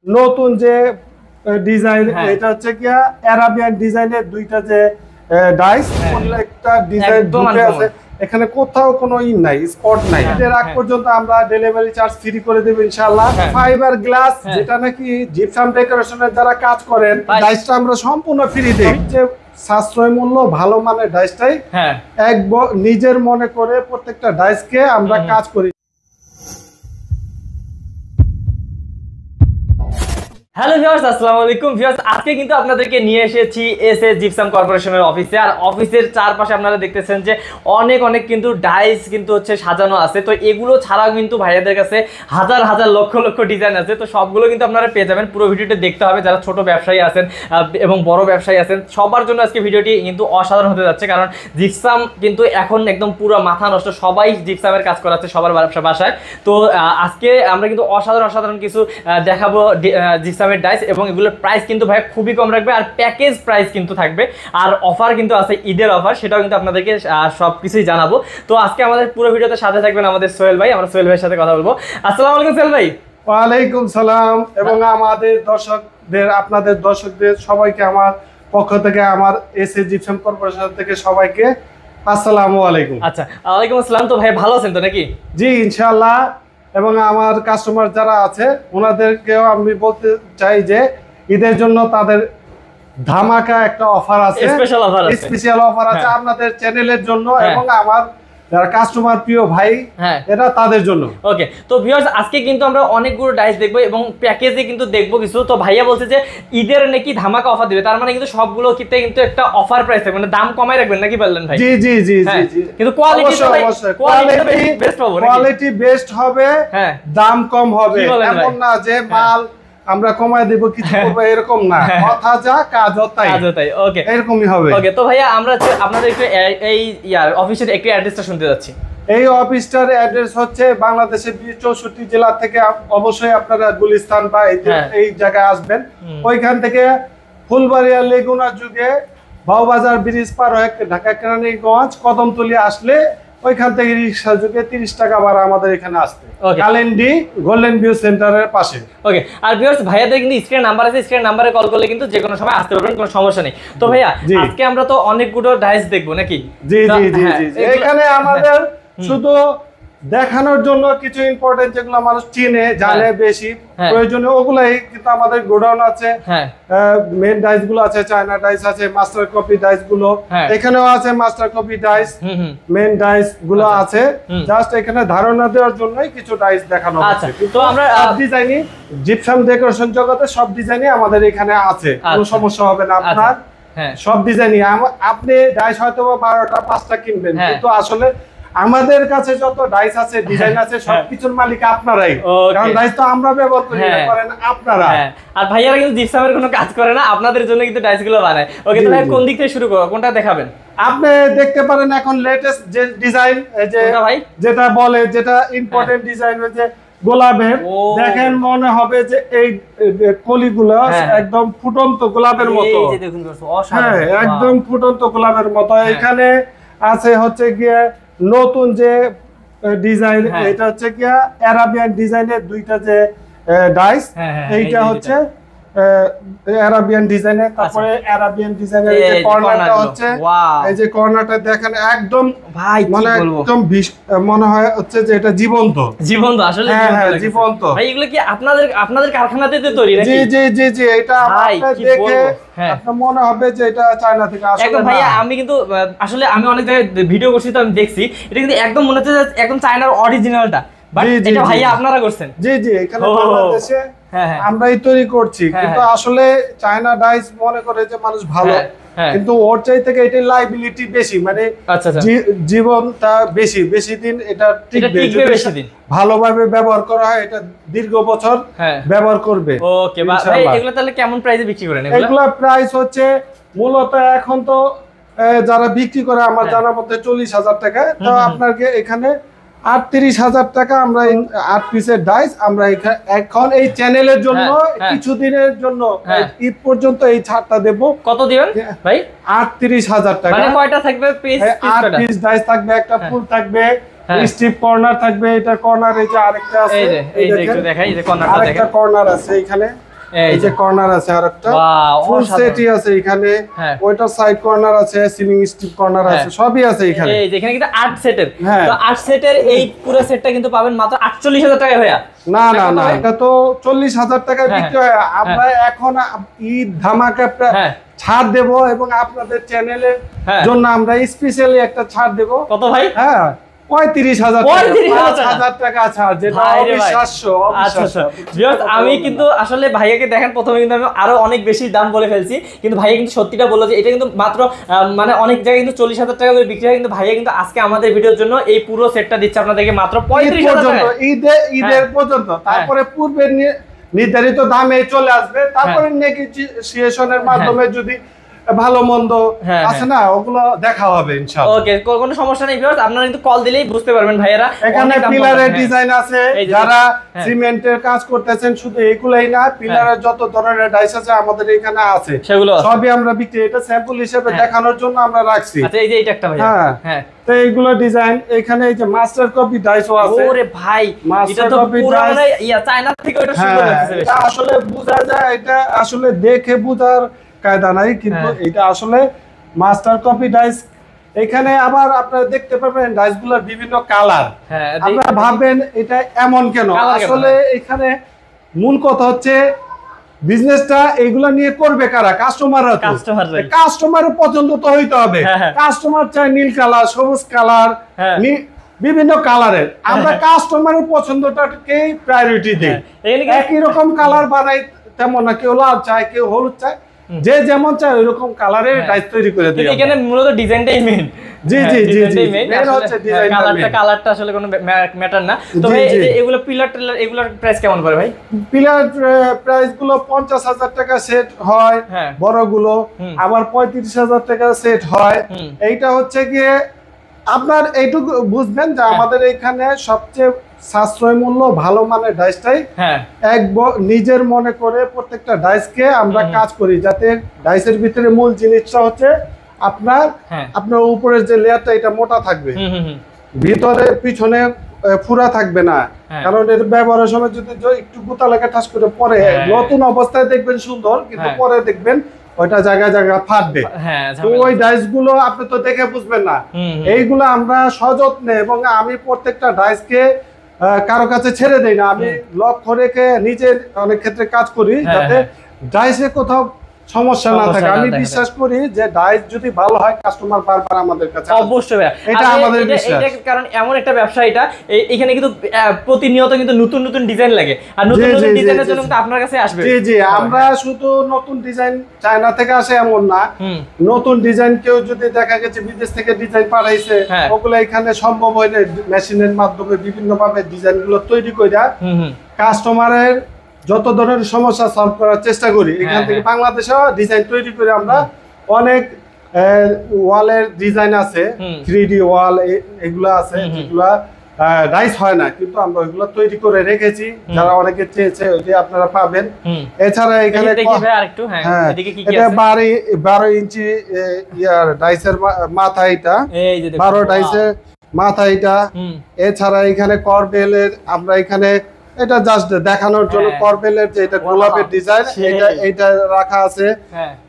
নতুন যে ডিজাইন এটা হচ্ছে কি আরাবিয়ান ডিজাইনের দুইটা যে ডাইস একটা ডিজাইন ঢুকে আছে এখানে কোথাও কোনো নাই স্পট নাই এর আগ পর্যন্ত আমরা ডেলিভারি চার্জ ফ্রি করে দেব ইনশাআল্লাহ। ফাইবার গ্লাস যেটা নাকি জিপসাম ডেকোরেশনের যারা কাজ করেন ডাইসটা আমরা সম্পূর্ণ ফ্রি দেই। যে সাশ্রয় মূল্য ভালো মানের ডাইসটাই নিজের মনে করে প্রত্যেকটা ডাইসকে আমরা কাজ করি। হ্যালো ভিউয়ার্স, আসসালামু আলাইকুম ভিউয়ার্স। আজকে কিন্তু আপনাদেরকে নিয়ে এসেছি এসএস জিপসাম কর্পোরেশনের অফিসে। আর অফিসের চারপাশে আপনারা দেখতেছেন যে অনেক কিন্তু ডাইস কিন্তু হচ্ছে সাজানো আছে। তো এগুলো ছাড়াও কিন্তু ভাইয়াদের কাছে হাজার হাজার লক্ষ ডিজাইন আছে। তো সবগুলো কিন্তু আপনারা পেয়ে যাবেন। পুরো ভিডিওটি দেখতে হবে। যারা ছোট ব্যবসায়ী আছেন এবং বড় ব্যবসায়ী আছেন সবার জন্য আজকে ভিডিওটি কিন্তু অসাধারণ হতে যাচ্ছে। কারণ জিপসাম কিন্তু এখন একদম পুরো মাথা নষ্ট, সবাই জিপসামের কাজ করাচ্ছে সবার বাসায়। তো আজকে আমরা কিন্তু অসাধারণ কিছু দেখাবো জিপসাম ডাইস, এবং এগুলোর প্রাইস কিন্তু ভাই খুবই কম রাখবে। আর প্যাকেজ প্রাইস কিন্তু থাকবে, আর অফার কিন্তু আছে, ঈদের অফার, সেটাও কিন্তু আপনাদেরকে সবকিছুই জানাবো। তো আজকে আমাদের পুরো ভিডিওতে সাথে থাকবেন আমাদের সোহেল ভাই। আমরা সোহেল ভাইয়ের সাথে কথা বলবো। আসসালামু আলাইকুম সোহেল ভাই। ওয়ালাইকুম সালাম। এবং আমাদের দর্শকদের, আপনাদের দর্শকদের সবাইকে আমার পক্ষ থেকে, আমার এসএস জিপসাম কর্পোরেশন থেকে সবাইকে আসসালামু আলাইকুম। আচ্ছা, ওয়ালাইকুম আসসালাম। তো ভাই ভালো আছেন তো নাকি? জি ইনশাআল্লাহ। এবং আমার কাস্টমার যারা আছে ওনাদেরকেও আমি বলতে চাই যে ঈদের জন্য তাদের ধামাকা একটা অফার আছে, স্পেশাল অফার আছে আপনাদের চ্যানেলের জন্য এবং আমার যারা কাস্টমার প্রিয় ভাই এটা তাদের জন্য। ওকে, তো ভিউয়ার্স আজকে কিন্তু আমরা অনেকগুলো ডাইস দেখবো এবং প্যাকেজে কিন্তু দেখবো কিছু। তো ভাইয়া বলছে যে ঈদের নাকি ধামাকা অফার দিবে, তার মানে কিন্তু সবগুলো ক্ষেত্রে কিন্তু একটা অফার প্রাইস থাকবে, মানে দাম কমাই রাখবেন নাকি বললেন ভাই? জি জি জি জি, কিন্তু কোয়ালিটি বেস্ট হবে, দাম কম হবে। এমন না যে মাল আমরা কমায় দেব কিছু করব এরকম না, কথা যা কাজ তাই। ওকে, এরকমই হবে। ওকে, তো ভাইয়া আমরা আপনাদের একটু এই অফিসের একটু অ্যাড্রেসটা শুনতে যাচ্ছি। এই অফিসটার অ্যাড্রেস হচ্ছে বাংলাদেশের 64 জেলা থেকে অবশ্যই আপনারা গুলিস্তান বা এই জায়গায় আসবেন। ওইখান থেকে ফুলবাড়িয়া লেগুনা যুগে বাউবাজার ব্রিজ পার হয়ে ঢাকা কেরানীগঞ্জ কদমতলী আসলে ওইখান থেকে রিক্সা যুগে 30 টাকা ভাড়া আমাদের এখানে আসতে, কালেন্ডি গোল্ডেন ভিউ সেন্টারের পাশে। ওকে, আর ভিউয়ার্স ভাইয়াদের কিন্তু স্ক্রিন নাম্বার আছে, স্ক্রিন নাম্বারে কল করলে কিন্তু যে কোনো সময় আসতে পারবেন, কোনো সমস্যা নেই। তো ভাইয়া আজকে আমরা তো অনেকগুলো ডাইস দেখবো নাকি? জি জি জি জি, এখানে আমাদের শুধু দেখানোর জন্য কিছু ইম্পর্টেন্ট যেগুলো মানুষ চিনে জানে বেশি প্রয়োজনীয় ওগুলাই কিন্তু আমাদের গোডাউন আছে। মেন ডাইস গুলো আছে, চায়না ডাইস আছে, মাস্টার কপি ডাইস গুলো এখানেও আছে, master copy dies main dies গুলো আছে। জাস্ট এখানে ধারণা দেওয়ার জন্যই কিছু ডাইস দেখানো হচ্ছে। কিন্তু আমরা ডিজাইনিং জিপসাম ডেকোরেশন জগতে সব ডিজাইনই আমাদের এখানে আছে, কোনো সমস্যা হবে না আপনার। সব ডিজাইনই আপনি ডাইস হয়তো 12টা 5টা কিনবেন, কিন্তু আসলে আমাদের কাছে যত ডাইস আছে ডিজাইন আছে সবকিছুর মালিক আপনারাই, কারণ ডাইস তো আমরা ব্যবহার করি না, করেন আপনারা। আর ভাইয়ারা কিন্তু জিপসামের কোনো কাজ করে না, আপনাদের জন্য কিন্তু ডাইস গুলো বানায়। ওকে, তো ভাই কোন দিক থেকে শুরু করব, কোনটা দেখাবেন? আপনি দেখতে পারেন এখন লেটেস্ট যে ডিজাইন, এই যে যেটা বলে যেটা ইম্পর্টেন্ট ডিজাইন হচ্ছে গোলাপের। দেখেন মনে হবে যে এই কলিগুলো একদম ফুটন্ত গোলাপের মতো, এই যে দেখুন অসাধারণ, একদম ফুটন্ত গোলাপের মতো। এখানে আছে হচ্ছে গিয়ে নতুন যে ডিজাইন, এটা হচ্ছে কি আরাবিয়ান ডিজাইনের দুইটা যে ডাইস, এইটা হচ্ছে আরাবিয়ান ডিজাইনের। তারপরে আরাবিয়ান ডিজাইনের যে কর্নারটা হচ্ছে, এই যে কর্নারটা দেখেন একদম ভাই মানে একদম মনে হয় হচ্ছে যে এটা জীবন্ত আসলে। হ্যাঁ জীবন্ত ভাই, এগুলো কি আপনাদের কারখানাতে তৈরি নাকি? জি জি জি জি, এটা আপনারা দেখে আপনার মনে হবে যে এটা চায়না থেকে আসলে। একদম ভাইয়া, আমি কিন্তু আসলে আমি অনেক জায়গায় ভিডিও করছি, তো আমি দেখছি এটা কিন্তু একদম মনে হচ্ছে একদম চায়নার অরিজিনালটা, বাট এটা ভাইয়া আপনারা করছেন? জি জি, এখানে বাংলাদেশে আমরাই তৈরি করছি, কিন্তু আসলে চায়না ডাইস মনে করে যে মানুষ ভালো, কিন্তু ওর চাই থেকে এটা লাইবিলিটি বেশি, মানে জীবনটা বেশি দিন এটা টিকবে, বেশি দিন ভালোভাবে ব্যবহার করা হয়, এটা দীর্ঘ বছর ব্যবহার করবে। ওকে ভাই, এগুলো তাহলে কেমন প্রাইসে বিক্রি করেন? এগুলো প্রাইস হচ্ছে মূলত এখন তো যারা বিক্রি করে আমার জানা মতে 40,000 টাকা, তো আপনাকে এখানে 38,000 টাকা আমরা 8 পিসের ডাইস আমরা এখন এই চ্যানেলের জন্য কিছুদিনের জন্য ঈদ পর্যন্ত এই ছাড়টা দেব। কত দিবেন ভাই? 38,000 টাকা। মানে কয়টা থাকবে পিস? 8 পিস ডাইস থাকবে, একটা ফুল থাকবে, স্টিপ কর্নার থাকবে, এটা কর্নার, এই যে আরেকটা আছে, এই যে একটু দেখাই, এই যে কর্নারটা দেখেন, আরেকটা কর্নার আছে এখানে। এই যে কর্নার আছে আরেকটা ফুল সেটই আছে এখানে, ওইটা সাইড কর্নার আছে, সিলিং স্ট্রিপ কর্নার আছে, সবই আছে এখানে। এই যে এখানে কিন্তু 8 সেটের, তো 8 সেটের এই পুরো সেটটা কিন্তু পাবেন মাত্র 48000 টাকায় ভাইয়া। না না না, এটা তো 40000 টাকায় বিক্রি হয়। আমরা এখন ঈদ ধামাকা ছাড় দেব এবং আপনাদের চ্যানেলের জন্য আমরা স্পেশালি একটা ছাড় দেব। কত ভাই? 35,000 টাকা ছাড়, যেটা অবিশ্বাস্য। আমি কিন্তু আসলে ভাইয়াকে দেখেন প্রথমে কিন্তু আমি আরো অনেক বেশি দাম বলে ফেলছি, কিন্তু ভাইয়া কিন্তু সত্যিটা বললো যে এটা কিন্তু মাত্র মানে অনেক জায়গায় কিন্তু 40,000 টাকা করে বিক্রি হয়, কিন্তু ভাইয়া কিন্তু আজকে আমাদের ভিডিওর জন্য এই পুরো সেটটা দিচ্ছে আপনাদেরকে মাত্র 35,000 টাকা ঈদের পর্যন্ত। তারপরে পূর্বে নির্ধারিত দামে চলে আসবে, তারপরে নেগোসিয়েশনের মাধ্যমে যদি ভালো মন্দ আছে না, ওগুলো দেখা হবে ইনশাআল্লাহ। ওকে, কোনো সমস্যা নেই ভিউয়ার্স, আপনারা কিন্তু কল দিলেই বুঝতে পারবেন ভাইয়ারা। এখানে পিলারের ডিজাইন আছে, যারা সিমেন্টের কাজ করতেছেন শুধু এগুলাই না, পিলারের যত ধরনের ডাইস আছে আমাদের এখানে আছে, সেগুলো সবই আমরা বিক্রি, এটা স্যাম্পল হিসেবে দেখানোর জন্য আমরা রাখছি। আচ্ছা, এই যে এটা একটা ভাইয়া, হ্যাঁ তো এইগুলো ডিজাইন এখানে এই যে মাস্টার কপি ডাইসও আছে। ওরে ভাই, এটা তো পুরো মানে চায়না থেকে ওটা সুন্দর লাগছে। এটা আসলে বোঝা যায়, এটা আসলে দেখে বোঝার কায়দা নাই, কিন্তু এটা আসলে মাস্টার কপি ডাইস। এখানে আবার আপনারা দেখতে পাবেন ডাইসগুলোর বিভিন্ন কালার। আপনারা ভাববেন এটা এমন কেন, আসলে এখানে মূল কথা হচ্ছে বিজনেসটা এগুলা নিয়ে করবে কারা? কাস্টমারের পছন্দ তো হইতে হবে। কাস্টমার চায় নীল কালার, সবুজ কালার, বিভিন্ন কালারের। আমরা কাস্টমারের পছন্দটাকে প্রায়োরিটি দিই। একই রকম কালার বানাই তেমন না, কেউ লাল চায়, কেউ হলুদ চায়, যে যেমন চায় ওই রকম কালারের ডাইস তৈরি করে দিই। এখানে মূলত ডিজাইনটাই মেইন। জি জি জি জি, মেইন হচ্ছে ডিজাইন, কালারটা আসলে কোনো ম্যাটার না। তো ভাই এগুলো পিলার টিলার এগুলোর প্রাইস কেমন পড়ে ভাই? পিলার প্রাইস গুলো 50,000 টাকা সেট হয় বড়গুলো, আবার 35,000 টাকা সেট হয়। এইটা হচ্ছে গিয়ে আপনার এইটুকু বুঝবেন যে আমাদের এখানে সবচেয়ে সাশ্রয় মূল্য ভালো মানের ডাইসটাই নিজের মনে করে প্রত্যেকটা ডাইসকে আমরা কাজ করি, যাতে ডাইসের ভিতরে মূল জিনিসটা হচ্ছে আপনার উপরের যে লেয়ারটা এটা মোটা থাকবে, ভিতরে পিছনে ফুরা থাকবে না। কারণ এটা ব্যবহারের সময় যদি একটু গুতা লেগে ঠাস করে পরে নতুন অবস্থায় দেখবেন সুন্দর, কিন্তু পরে দেখবেন ওইটা জায়গা জায়গা ফাটবে। তো ওই ডাইস গুলো আপনি তো দেখে বুঝবেন না, এইগুলো আমরা সযত্নে এবং আমি প্রত্যেকটা ডাইসকে কারো কাছে ছেড়ে দেই না, আমি লক্ষ্য রেখে নিজের অনেক ক্ষেত্রে কাজ করি যাতে ডাইসে কোথাও সমস্যা না থাকে। আমি বিশ্বাস করি যে ডাইস যদি ভালো হয় কাস্টমার বারবার আমাদের কাছে অবশ্যই, এটা আমাদের বিশ্বাস। কারণ এমন একটা ব্যবসা এটা, এখানে কিন্তু প্রতিনিয়ত কিন্তু নতুন নতুন ডিজাইন লাগে, আর নতুন নতুন ডিজাইনের জন্য কিন্তু আপনার কাছে আসবে। জি জি, আমরা শুধু নতুন ডিজাইন চায়না থেকে আসে এমন না, নতুন ডিজাইন কেউ যদি দেখা গেছে বিদেশ থেকে ডিজাইন পাঠাইছে, ওগুলো এখানে সম্ভব হয় না, মেশিনের মাধ্যমে বিভিন্ন ভাবে ডিজাইন গুলো তৈরি করে কাস্টমারের যত ধরনের সমস্যা সলভ করার চেষ্টা করি। এখান থেকে বাংলাদেশেও ডিজাইন তৈরি করে আমরা অনেক ওয়ালের ডিজাইন আছে, 3D ওয়াল এগুলো আছে যেগুলা ডাইস হয় না, কিন্তু আমরা ওইগুলো তৈরি করে রেখেছি, যারা অনেকে চেয়েছে ওই যে আপনারা পাবেন। এছাড়া এখানে এটা 12 ইঞ্চি ডাইসের মাথা, এটা 12 ডাইসের মাথা এটা। এছাড়া এখানে করবেলের আমরা এখানে এটা জাস্ট দেখানোর জন্য করবেলের যে এটা গোলাপের ডিজাইন, এটা রাখা আছে।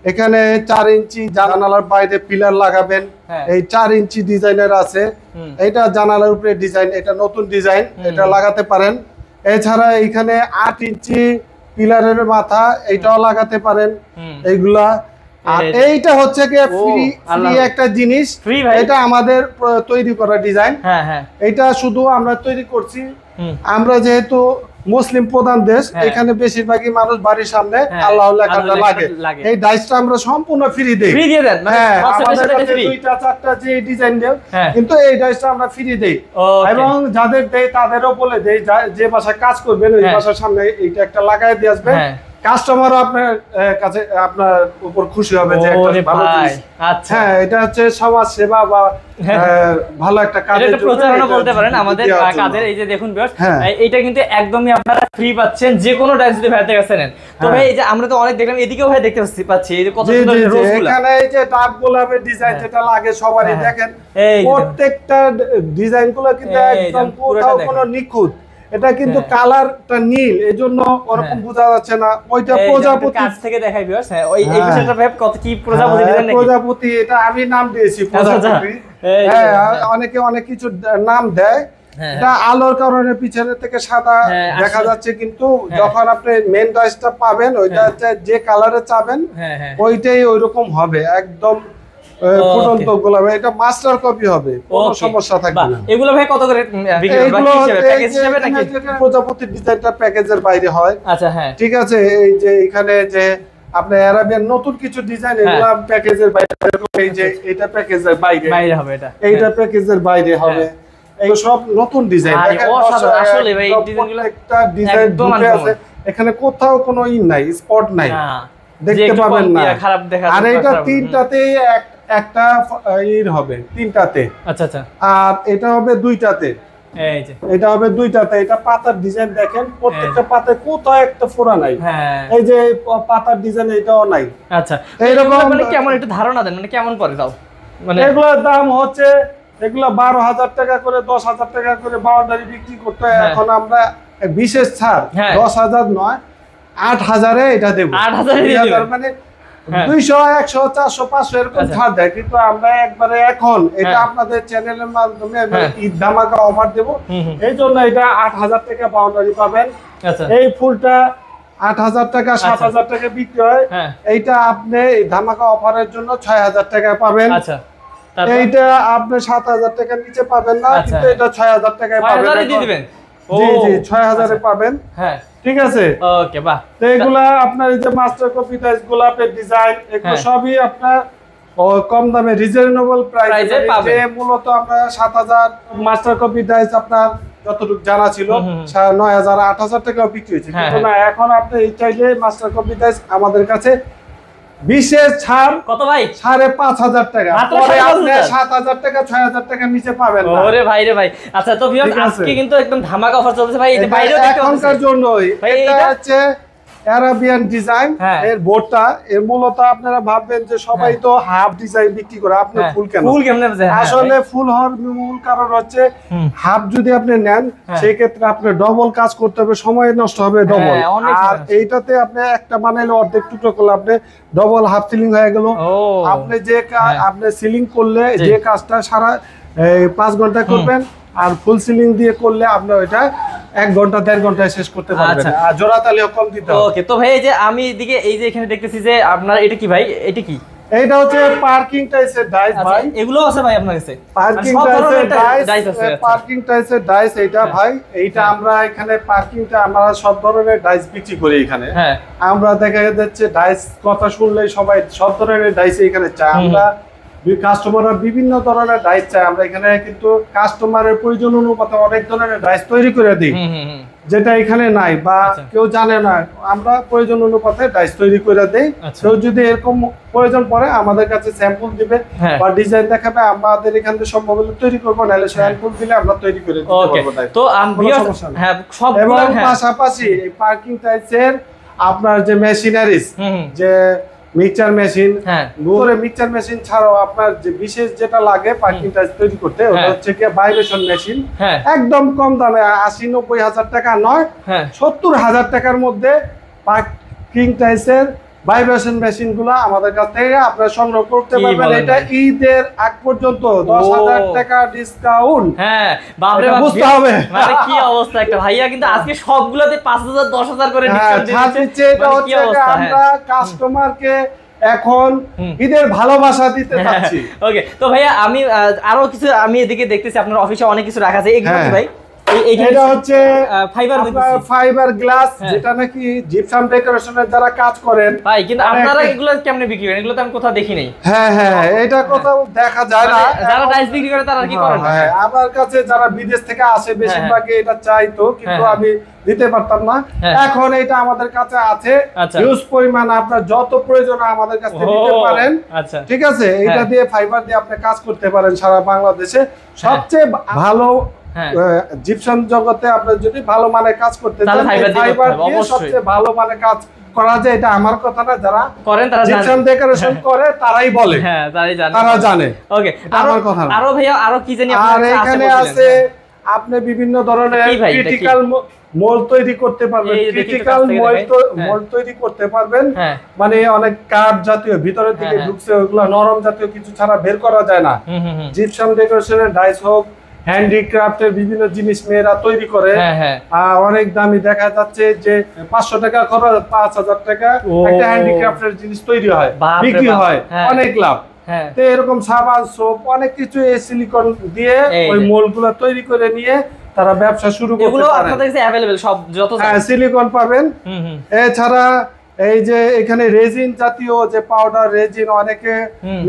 এখানে 4 ইঞ্চি জানালার বাইরে পিলার লাগাবেন, এই 4 ইঞ্চি ডিজাইনের আছে। এটা জানালার উপরে ডিজাইন, এটা নতুন ডিজাইন, এটা লাগাতে পারেন। এছাড়া এখানে 8 ইঞ্চি পিলারের মাথা, এটাও লাগাতে পারেন এইগুলা। আর এইটা হচ্ছে কি ফ্রি একটা জিনিস, এটা আমাদের তৈরি করা ডিজাইন। এটা শুধু আমরা তৈরি করছি, আমরা যেহেতু মুসলিম প্রধান দেশ, এখানে বেশিরভাগই মানুষ বাড়ির সামনে আল্লাহ লেখাটা লাগে, এই ডাইসটা আমরা সম্পূর্ণ ফ্রি দেই। আমাদের কাছে 2টা 4টা যে ডিজাইন দেয়, কিন্তু এই ডাইসটা আমরা ফ্রি দেই, এবং যাদের দেই তাদেরও বলে দেই যে বাসায় কাজ করবেন ওই বাসার সামনে এইটা একটা লাগাই দিয়ে আসবে। কাস্টমারও আপনার কাছে আপনার উপর খুশি হবে যে একটা ভালো জিনিস। আচ্ছা, এটা হচ্ছে সমাজ সেবা বা ভালো একটা কাজের জন্য প্রচারণা বলতে পারেন আমাদের কাজের। এই যে দেখুন ভিউয়ার্স, এটা কিন্তু একদমই আপনারা ফ্রি পাচ্ছেন যে কোনো ডাইস যদি ভাই থেকে নেন। তো ভাই এই যে আমরা তো অনেক দেখলাম, এদিকেও ভাই দেখতে পাচ্ছি এই যে কত সুন্দর রোজগুলো, এখানে এই যে ডার্ক গোলাপের ডিজাইন যেটা লাগে সবারই, দেখেন প্রত্যেকটা ডিজাইনগুলো কিন্তু একদম কোথাও কোনো নিখুঁত, এটা কিন্তু কালারটা নীল, এজন্য ওরকম বোঝা যাচ্ছে না। ওইটা প্রজাপতি, কাছ থেকে দেখাই ভিউয়ার্স। হ্যাঁ, ওই এই বিষয়টা ভাই কত কি প্রজাপতি ডিজাইন নাকি? প্রজাপতি, এটা আমি নাম দিয়েছি প্রজাপতি। হ্যাঁ, অনেকে অনেক কিছু নাম দেয়। এটা আলোর কারণে পিছনে থেকে সাদা দেখা যাচ্ছে, কিন্তু যখন আপনি মেন ডাইসটা পাবেন ওইটা যে কালারে চাবেন ওইটাই ওইরকম হবে, একদম ফুটন্ত গোলাপি। এটা মাস্টার কপি হবে, কোনো সমস্যা থাকবে না। এগুলো ভাই কত করে বিক্রি করবেন? প্যাকেজ হিসেবে নাকি প্রজাপতির ডিজাইনটা প্যাকেজের বাইরে হয়? আচ্ছা, হ্যাঁ, ঠিক আছে। এই যে এখানে যে আপনার আরাবিয়ান নতুন কিছু ডিজাইন, এগুলো প্যাকেজের বাইরে। এই যে এটা প্যাকেজের বাইরে হবে, এইটা প্যাকেজের বাইরে হবে। এই সব নতুন ডিজাইন, দেখেন আসলে ভাই এই ডিজাইনগুলো একটা ডিজাইন ঢুকে আছে, এখানে কোথাও কোনো নাই, স্পট নাই, দেখতে পাবেন না। আর এটা তিনটাতেই একটা হবে, তিনটাতে। আচ্ছা আচ্ছা। আর এটা হবে দুইটাতে। এই যে এটা হবে দুইটাতে। এটা পাতার ডিজাইন দেখেন, প্রত্যেকটা পাতায় কোথাও একটা ফোড়া নাই। এই যে পাতার ডিজাইন এটাও নাই। আচ্ছা, এইরকম মানে কেমন একটু ধারণা দেন, মানে কেমন পড়ে দাও? মানে এগুলোর দাম হচ্ছে, এগুলো 12,000 টাকা করে, 10,000 টাকা করে বাউন্ডারি বিক্রি করতে হয়। এখন আমরা বিশেষ ছাড় 10,000 নয়, 8,000 এ এটা দেবো। 8,000 মানে 200, 100, 400, 500 এরকম ছাড় দেয়, কিন্তু আমরা একবারে এখন এটা আপনাদের চ্যানেলের মাধ্যমে ঈদ ধামাকা অফার দেবো। এই জন্য এটা 8,000 টাকা বাউন্ডারি পাবেন। এই ফুলটা 8,000 টাকা, 7,000 টাকা বিক্রি হয়। এইটা আপনি ধামাকা অফারের জন্য 6,000 টাকা পাবেন। এইটা আপনি 7,000 টাকার নিচে পাবেন না, কিন্তু এটা 6,000 টাকায় পাবেন। জি জি, 6,000 এ পাবেন। হ্যাঁ, ঠিক আছে। ওকে, বাহ। তো এগুলা আপনার এই যে মাস্টার কপি টাইস, গোলাপের ডিজাইন, এগুলো সবই আপনার কম দামে রিজনেবল প্রাইসে পাবেন। যে মূলত আমরা 7,000 মাস্টার কপি টাইস আপনার যতটুকু জানা ছিল 9,000, 8,000 টাকাও বিক্রি হয়েছে, কিন্তু না, এখন আপনি এই চাইলে মাস্টার কপি টাইস আমাদের কাছে বিশেষ ছাড়। কত ভাই? 5,500 টাকা। পরে আপনি 7,000 টাকা, 6,000 টাকার নিচে পাবেন না। ওরে ভাই রে ভাই। আচ্ছা, তো ভিউয়ার্স আজকে কিন্তু একদম ধামাকা অফার চলছে ভাই। এটা বাইরেও দেখতে পাচ্ছেন এখনকার জন্যই। এটা হচ্ছে আরাবিয়ান ডিজাইন এর বোর্ডটা। এর মূলত আপনারা ভাববেন যে সবাই তো হাফ ডিজাইন বিক্রি করে, আপনি ফুল কেন? ফুল কেমনে? আসলে ফুল হওয়ার মূল কারণ হচ্ছে হাফ যদি আপনি নেন সেই ক্ষেত্রে আপনি ডবল কাজ করতে হবে, সময় নষ্ট হবে ডবল। আর এইটাতে আপনি একটা বানাইলে অর্ধেক টুকরো করলে আপনি ডবল হাফ সিলিং হয়ে গেল। আপনি যে আপনি সিলিং করলে যে কাজটা সারা 5 ঘন্টা করবেন, আর ফুল সিলিং দিয়ে করলে আপনি ওইটা 1 ঘন্টা 1.5 ঘন্টায় শেষ করতে পারবেন। আর জোড়া তালিও কম দিতে হবে। ওকে, তো ভাই এই যে আমি এদিকে এই যে এখানে দেখতেছি যে আপনার এটা কি ভাই? এটা কি? এইটা হচ্ছে পার্কিং টাইসের ডাইস ভাই। এগুলো আছে ভাই আপনার কাছে? পার্কিং টাইসের ডাইস আছে। পার্কিং টাইসের ডাইস এইটা ভাই। এইটা আমরা এখানে পার্কিংটা আমরা সব ধরনের ডাইস বিক্রি করি এখানে। আমরা দেখা যাচ্ছে ডাইস কথা শুনলেই সবাই সব ধরনের ডাইস এখানে চায়। আমরা কাস্টমাররা বিভিন্ন ধরনের ডাইস চায়। আমরা এখানে কিন্তু কাস্টমারের প্রয়োজন অনুপাতে অনেক ধরনের ডাইস তৈরি করে দিই, যেটা এখানে নাই বা কেউ জানে না। আমরা প্রয়োজন অনুপাতে ডাইস তৈরি করে দেই। কেউ যদি এরকম প্রয়োজন পড়ে আমাদের কাছে স্যাম্পল দিবে বা ডিজাইন দেখাবে, আমাদের এখান থেকে সম্ভব হলে তৈরি করবো, নাহলে স্যাম্পল দিলে আমরা তৈরি করে দিতে পারবো। তো এবং পাশাপাশি এই পার্কিং টাইসের আপনার যে মেশিনারিজ, যে মিক্সচার মেশিন, মিক্সচার মেশিন ছাড়াও আপনার যে বিশেষ যেটা লাগে পার্কিং টাইস তৈরি করতে, ওটা হচ্ছে কি ভাইব্রেশন মেশিন। একদম কম দামে 80-90 হাজার টাকা নয়, 70,000 টাকার মধ্যে পার্কিং টাইসের ভাইব্রেশন মেশিন গুলা আমাদের কাছ থেকে আপনারা সংগ্রহ করতে পারবেন। এটা ঈদের আগ পর্যন্ত 10,000 টাকা ডিসকাউন্ট। হ্যাঁ, বাপরে বাপ, বুঝতে হবে মানে কি অবস্থা একটা ভাইয়া কিন্তু আজকে সবগুলোতে 5,000 10,000 করে ডিসকাউন্ট দিচ্ছে। এটা হচ্ছে আমরা কাস্টমারকে এখন ঈদের ভালোবাসা দিতে চাচ্ছি। ওকে, তো ভাইয়া আমি আরো কিছু আমি এদিকে দেখতেছি আপনার অফিসে অনেক কিছু রাখা আছে। এগুলো কি ভাই? এটা হচ্ছে ফাইবার গ্লাস, যেটা নাকি জিপসাম ডেকোরেশনের যারা কাজ করেন ভাই। কিন্তু আপনারা এগুলো কেমনে বিক্রি করেন? এগুলো তো আমি কোথাও দেখি নাই। হ্যাঁ হ্যাঁ, এটা কোথাও দেখা যায় না। যারা ডাইস বিক্রি করে তারা কি করেন? হ্যাঁ, আমার কাছে যারা বিদেশ থেকে আসে বেশিরভাগই এটা চাইতো, কিন্তু আমি দিতে পারতাম না। এখন এটা আমাদের কাছে আছে হিউজ পরিমাণ। আপনার যত প্রয়োজন আমাদের কাছে দিতে পারেন। ঠিক আছে, এটা দিয়ে ফাইবার দিয়ে আপনি কাজ করতে পারেন সারা বাংলাদেশে। সবচেয়ে ভালো জিপসাম জগতে আপনার যদি ভালো মানের কাজ করতে চান, ফাইবার দিয়ে সবচেয়ে ভালো মানের কাজ করা যায়। এটা আমার কথা না, যারা করেন তারা জিপসাম ডেকোরেশন করে তারাই বলে। হ্যাঁ, তারা জানে। ওকে, আমার কথা না। আরো ভাইয়া আরো কি জানি আপনার আর এখানে আছে আপনি বিভিন্ন ধরনের ক্রিটিক্যাল মোল্ড তৈরি করতে পারবেন, ক্রিটিক্যাল মোল্ড তৈরি করতে পারবেন, মানে অনেক কাঠ জাতীয় ভিতরের দিকে ঢুকছে ওগুলো নরম জাতীয় কিছু ছাড়া বের করা যায় না। জিপসাম ডেকোরেশনের ডাইস হোক, হ্যান্ডিক্রাফটের বিভিন্ন জিনিস মেয়েরা তৈরি করে, অনেক দামি দেখা যাচ্ছে যে 500 টাকা খরচ 5000 টাকা একটা হ্যান্ডিক্রাফটের জিনিস তৈরি হয়, বিক্রি হয়, অনেক লাভ। তো এরকম সাবান সোপ অনেক কিছু এই সিলিকন দিয়ে ওই মোল্ড গুলো তৈরি করে নিয়ে তারা ব্যবসা শুরু করতে পারে। এগুলো আপনাদের কাছে अवेलेबल সব যত সিলিকন পাবেন। এছাড়া এই যে এখানে রেজিন জাতীয় যে পাউডার রেজিন, অনেকে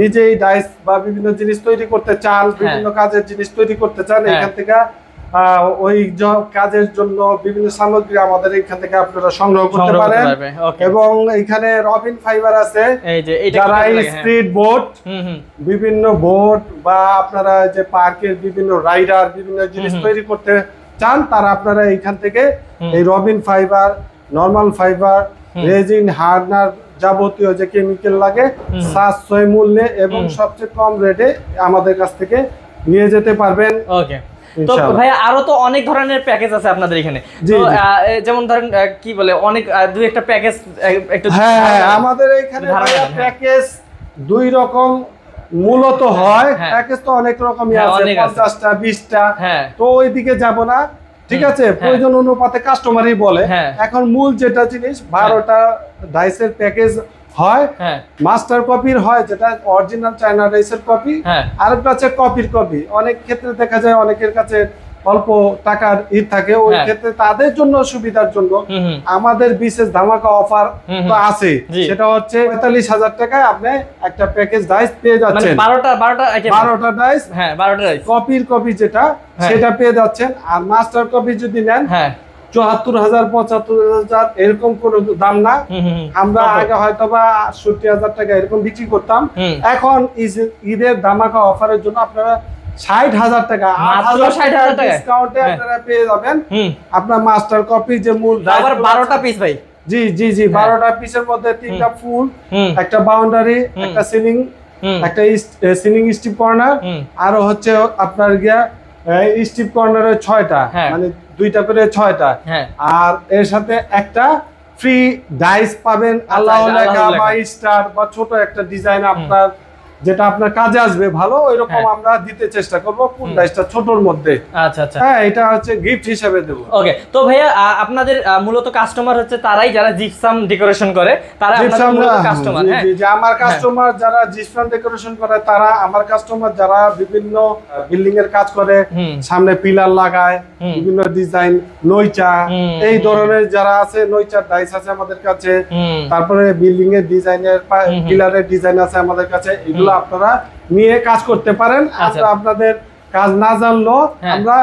নিজেই ডাইস বা বিভিন্ন জিনিস তৈরি করতে চান, বিভিন্ন কাজের জিনিস তৈরি করতে চান, এখান থেকে ওই কাজের জন্য বিভিন্ন সামগ্রী আমাদের এখান থেকে আপনারা সংগ্রহ করতে পারেন। এবং এখানে রবিন ফাইবার আছে, যারা স্ট্রিট বোর্ড, বিভিন্ন বোর্ড বা আপনারা যে পার্কের বিভিন্ন রাইডার বিভিন্ন জিনিস তৈরি করতে চান, তারা আপনারা এইখান থেকে এই রবিন fibre, normal fibre, resin, hardener যাবতীয় যে কেমিক্যাল লাগে সাশ্রয় মূল্যে এবং সবচেয়ে কম রেটে আমাদের কাছ থেকে নিয়ে যেতে পারবেন। ওকে, তো ভাই আরো তো অনেক ধরনের প্যাকেজ আছে আপনাদের এখানে, তো যেমন ধরেন কি বলে অনেক দুই একটা প্যাকেজ একটু। হ্যাঁ, আমাদের এখানে প্যাকেজ দুই রকম মূলত হয়। প্যাকেজ তো অনেক রকমই আছে, 50টা 20টা, তো ওইদিকে যাব না, ঠিক আছে। প্রয়োজন অনুপাতে কাস্টমারই বলে। এখন মূল যেটা জিনিস 12টা ডাইসের প্যাকেজ হয়, মাস্টার কপির হয় যেটা অরিজিনাল চায়না ডাইসের কপি, আরেকটা আছে কপির কপি। অনেক ক্ষেত্রে দেখা যায় অনেকের কাছে অল্প টাকার থাকে, ওই ক্ষেত্রে তাদের জন্য সুবিধার জন্য আমাদের বিশেষ ধামাকা অফার তো আছে। সেটা হচ্ছে ৪৫,০০০ টাকায় আপনি একটা প্যাকেজ ডাইস পেয়ে যাচ্ছেন, 12টা ডাইস, 12টা ডাইস কপির কপি যেটা সেটা পেয়ে যাচ্ছেন। আর মাস্টার কপি যদি নেন ৭৪,০০০ ৭৫,০০০ এরকম কোনো দাম না। আমরা আগে হয়তো বা ৬০,০০০ টাকা এরকম বিক্রি করতাম, এখন ঈদের ধামাকা অফারের জন্য আপনারা ৬০,০০০ টাকা, ৮,০০০ টাকা ডিসকাউন্টে আপনারা পেয়ে যাবেন আপনার মাস্টার কপি যে মূল 12টা পিস ভাই। জি জি জি, 12টা পিসের মধ্যে 3টা ফুল, একটা বাউন্ডারি, একটা সিলিং, একটা সিলিং স্টিপ কর্নার, আর হচ্ছে আপনার গিয়া স্টিপ কর্নারের 6টা, মানে 2টা করে 6টা, আর এর সাথে একটা ফ্রি ডাইস পাবেন, আল্লাহ লেখা বা স্টার বা ছোট একটা ডিজাইন আপনার যেটা আপনার কাজে আসবে ভালো, ওইরকম আমরা দিতে চেষ্টা করব ফুল ডাইসটা ছোটর মধ্যে। আচ্ছা আচ্ছা, হ্যাঁ, এটা হচ্ছে গিফট হিসেবে দেব। ওকে, তো ভাইয়া আপনাদের মূলত কাস্টমার হচ্ছে তারাই যারা জিপসাম ডেকোরেশন করে, তারা আপনাদের মূলত কাস্টমার। হ্যাঁ, জি জি, আমার কাস্টমার যারা জিপসাম ডেকোরেশন করে তারা আমার কাস্টমার, যারা বিভিন্ন বিল্ডিং এর কাজ করে, সামনে পিলার লাগায়, বিভিন্ন ডিজাইন নইচা এই ধরনের যারা আছে, নইচার ডাইস আছে আমাদের কাছে, তারপরে বিল্ডিং এর ডিজাইনের পিলারের ডিজাইন আছে আমাদের কাছে, এগুলো আপনারা নিয়ে কাজ করতে পারেন। আমরা আপনাদের কাজ না জানলেও আমরা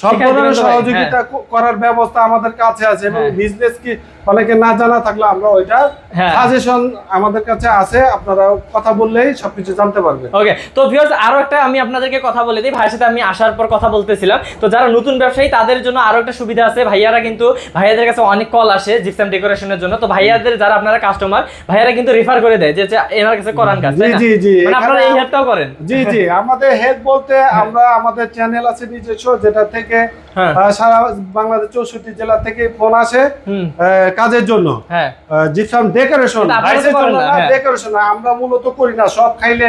সব ধরনের সহযোগিতা করার ব্যবস্থা আমাদের কাছে আছে, এবং বিজনেস কি অনেকে না জানা থাকলে আমরা ওইটা সাজেশন আমাদের কাছে আছে, আপনারা কথা বললেই সবকিছু জানতে পারবেন। ওকে, তো ভিউয়ার্স আরো একটা আমি আপনাদেরকে কথা বলে দিই, ভাইয়ের সাথে আমি আসার পর কথা বলতেছিলাম। তো যারা নতুন ব্যবসায়ী তাদের জন্য আরো একটা সুবিধা আছে, ভাইয়ারা কিন্তু ভাইয়াদের কাছে অনেক কল আসে জিপসাম ডেকোরেশনের জন্য, তো ভাইয়াদের যারা আপনারা কাস্টমার, ভাইয়ারা কিন্তু রেফার করে দেয় যে এনার কাছে করান কাজ। জি জি জি, মানে আপনারা এই হেল্পটাও করেন? জি জি, আমাদের হেল্প বলতে আমরা আমাদের চ্যানেল আছে নিজস্ব, যেটা থেকে সারা বাংলাদেশ 64 জেলা থেকে ফোন আসে কাজের জন্য। জিপসাম ডেকোরেশন, ডাইসের জন্য না, ডেকোরেশন আমরা মূলত করি না, সব খাইলে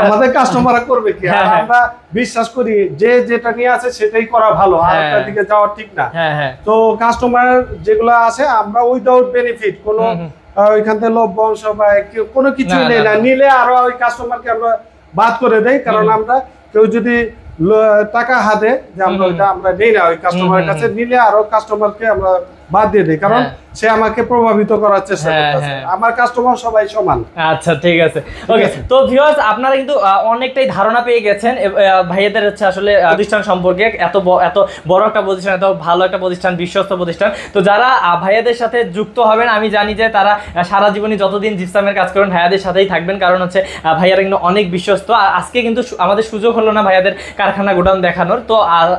আমাদের কাস্টমাররা করবে কি? আমরা বিশ্বাস করি যে যেটা নিয়ে আছে সেটাই করা ভালো, আর একটা দিকে যাওয়া ঠিক না। তো কাস্টমার যেগুলো আছে আমরা উইদাউট বেনিফিট কোনো ওইখান থেকে লোভ বংশ বা কোনো কিছু নেই না, নিলে আরো ওই কাস্টমারকে আমরা বাদ করে দেই। কারণ আমরা কেউ যদি টাকা হাতে যে আমরা ওইটা আমরা নেই না, ওই কাস্টমারের কাছে নিলে আরো কাস্টমারকে আমরা বাদ দিয়ে দেই, কারণ সে আমাকে প্রভাবিত করার চেষ্টা করতেছে। আমার কাস্টমার সবাই সমান। আচ্ছা, ঠিক আছে। ওকে, তো ভিউয়ার্স আপনারা কিন্তু অনেকটাই ধারণা পেয়ে গেছেন ভাইয়াদের হচ্ছে আসলে প্রতিষ্ঠান সম্পর্কে, এত বড় একটা প্রতিষ্ঠান, এত ভালো একটা প্রতিষ্ঠান, বিশ্বস্ত প্রতিষ্ঠান। তো যারা ভাইয়াদের সাথে যুক্ত হবেন, আমি জানি যে তারা সারা জীবনই যতদিন জিপসামের কাজ করেন ভাইয়াদের সাথেই থাকবেন, কারণ হচ্ছে ভাইয়ারা কিন্তু অনেক বিশ্বস্ত। আর আজকে কিন্তু আমাদের সুযোগ হলো না ভাইয়াদের কারখানা গোডাউন দেখানোর, তো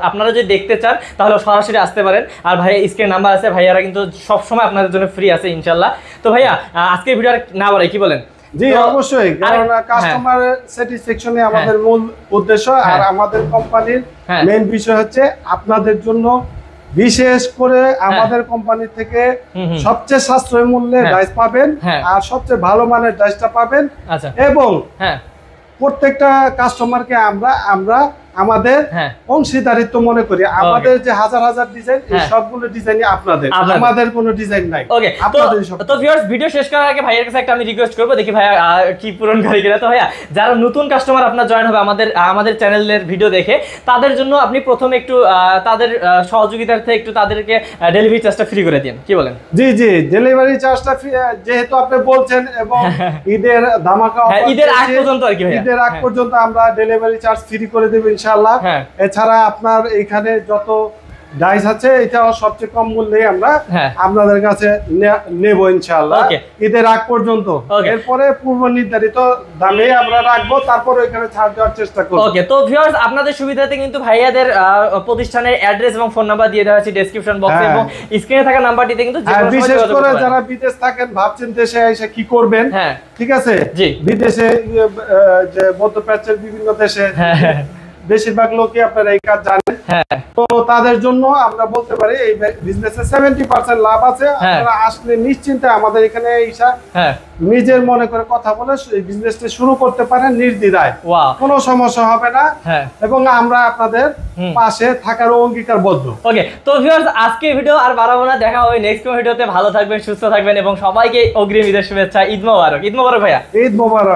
আপনারা যদি দেখতে চান তাহলে সরাসরি আসতে পারেন। আর ভাইয়া স্ক্রিনে নাম্বার আছে, ভাইয়ারা কিন্তু সবসময় আপনাদের জন্য ফ্রি আছে ইনশাল্লাহ। তো ভাইয়া আজকে ভিডিও না বাড়াই, কি বলেন? জি অবশ্যই, কারণ কাস্টমার স্যাটিসফ্যাকশনই আমাদের মূল উদ্দেশ্য। আর আমাদের কোম্পানির মেইন বিষয় হচ্ছে আপনাদের জন্য বিশেষ করে আমাদের কোম্পানি থেকে সবচেয়ে সাশ্রয় মূল্যে ডাইস পাবেন, আর সবচেয়ে ভালো মানের ডাইসটা পাবেন। এবং প্রত্যেকটা কাস্টমারকে আমরা আমাদের অংশীদারিত্ব মনে করি। আমাদের যে হাজার হাজার ডিজাইন, এই সবগুলো ডিজাইনই আপনাদের, আমাদের কোনো ডিজাইন নাই। ওকে, তো ভিউয়ার্স, ভিডিও শেষ করার আগে ভাইয়ের কাছে একটা আমি রিকোয়েস্ট করব, দেখি ভাইয়া কি পূরণ করে কিনা। তো ভাইয়া, যারা নতুন কাস্টমার আপনার জয়েন হবে আমাদের চ্যানেলের ভিডিও দেখে, তাদের জন্য আপনি প্রথমে একটু তাদের সহযোগিতার্থে একটু তাদেরকে ডেলিভারি চার্জটা ফ্রি করে দিন, কি বলেন? জি জি, ডেলিভারি চার্জটা যেহেতু আপনি বলছেন, এবং ঈদের ধামাকা ঈদের আগ পর্যন্ত আর কি, ঈদের আগ পর্যন্ত আমরা ডেলিভারি চার্জ ফ্রি করে দেব ইনশাআল্লাহ। এছাড়া আপনার এখানে যত ডাইস আছে, এটাও সবচেয়ে কম মূল্যে আমরা আপনাদের কাছে নেব ইনশাআল্লাহ ঈদের আগ পর্যন্ত। এরপরে পূর্ব নির্ধারিত দামে আমরা রাখবো, তারপর এখানে ছাড় দেওয়ার চেষ্টা করব। ওকে, তো ভিউয়ার্স, আপনাদের সুবিধাতে কিন্তু ভাইয়াদের প্রতিষ্ঠানের অ্যাড্রেস এবং ফোন নাম্বার দিয়ে দেওয়া আছে ডেসক্রিপশন বক্সে, এবং স্ক্রিনে থাকা নাম্বারটিতে কিন্তু বিশেষ করে যারা বিদেশ থাকেন, ভাবছেন দেশে এসে কি করবেন, ঠিক আছে, বিদেশে যে মধ্যপ্রাচ্যের বিভিন্ন দেশে বেশিরভাগ লোকই আপনারা এই কাজ জানেন, তো তাদের জন্য আমরা বলতে পারি এই বিজনেসে 70% লাভ আছে। আপনারা আসলে নিশ্চিন্তে আমাদের এখানে এসে নিজের মনে করে কথা বলে এই বিজনেসটা শুরু করতে পারেন নির্দ্বিধায়, কোনো সমস্যা হবে না, এবং আমরা আপনাদের পাশে থাকার অঙ্গীকারবদ্ধ। ওকে, তো ভিউয়ার্স, আজকে ভিডিও আর বাড়াবো না, দেখা হবে নেক্সট ভিডিওতে। ভালো থাকবেন, সুস্থ থাকবেন, এবং সবাইকে অগ্রিম ঈদের শুভেচ্ছা। ঈদ মোবারক। ঈদ মোবারক ভাইয়া। ঈদ মোবারক।